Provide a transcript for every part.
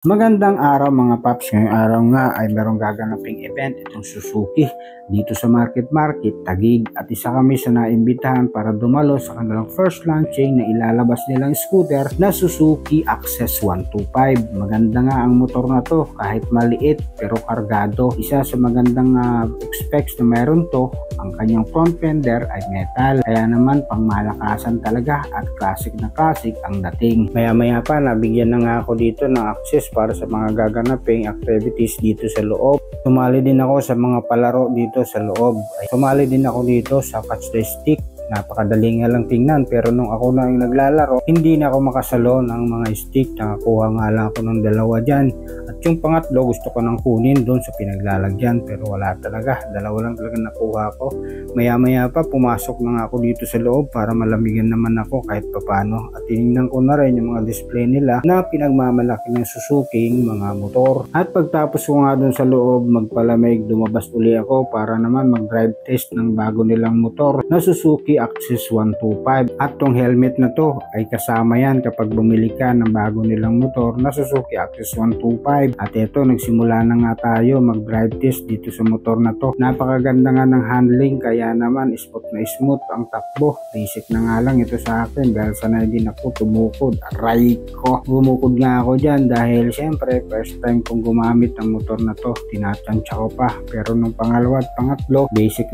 Magandang araw mga paps. Ngayong araw nga ay merong gaganaping event itong Suzuki dito sa Market Taguig at isa kami sa naimbitahan para dumalo sa kanilang first launching na ilalabas nilang scooter na Suzuki Access 125. Maganda nga ang motor na to kahit maliit pero kargado. Isa sa magandang specs na meron to, ang kanyang front fender ay metal kaya naman pang malakasan talaga at classic na classic ang dating. Maya pa nabigyan na nga ako dito ng access para sa mga gaganaping activities dito sa loob. Sumali din ako sa mga palaro dito sa loob. Sumali din ako dito sa catch the stick. Napakadali nga lang tingnan pero nung ako na yung naglalaro, hindi na ako makasalo ng mga stick. Nakakuha nga lang ako ng dalawa dyan. At yung pangatlo gusto ko nang kunin doon sa pinaglalagyan pero wala talaga. Dalawa lang talaga nakuha ko. Maya pa pumasok na nga ako dito sa loob para malamigan naman ako kahit papano. At tinignan ko na rin yung mga display nila na pinagmamalaki ng Suzuki mga motor. At pagtapos ko nga doon sa loob magpalamig, lumabas uli ako para naman mag-drive test ng bago nilang motor na Suzuki Access 125. At tong helmet na to ay kasama yan kapag bumili ka ng bago nilang motor na Suzuki Access 125. At ito, nagsimula na nga tayo mag-drive test dito sa motor na to. Napakaganda nga ng handling kaya naman spot na smooth ang takbo. Basic na nga lang ito sa akin dahil sanay din ako tumukod. Aray ko! Bumukod nga ako dyan dahil syempre first time kong gumamit ng motor na to. Tinatansya ko pa. Pero nung pangalawa at pangatlo, basic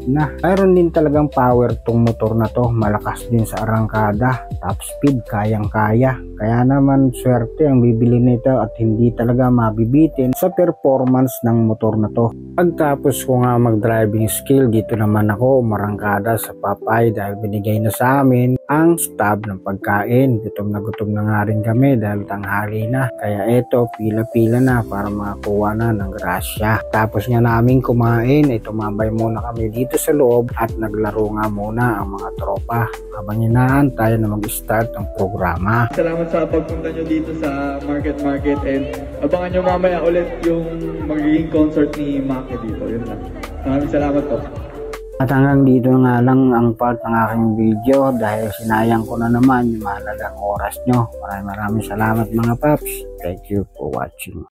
na. Mayroon din talagang power tong motor na to. Malakas din sa arangkada. Top speed, kayang-kaya. Kaya naman swerte ang bibili nito at hindi talaga mabibitin sa performance ng motor na to. Pagtapos ko nga mag-driving skill, dito naman ako umarangkada sa Popeye dahil binigay na sa amin ang stub ng pagkain. Gutom na nga rin kami dahil tanghali na. Kaya eto, pila-pila na para makakuha na ng grasya. Tapos nga namin kumain, tumambay muna kami dito sa loob at naglaro nga muna ang mga tropa habang inaantay na mag-start ang programa. Salamat sa pagpunta nyo dito sa Market and abangan nyo mamaya ulit yung magiging concert ni Maki dito. Yun lang. Maraming salamat po. At hanggang dito nga lang ang part ng aking video dahil sinayang ko na naman yung mahalagang oras nyo. Maraming salamat mga paps. Thank you for watching.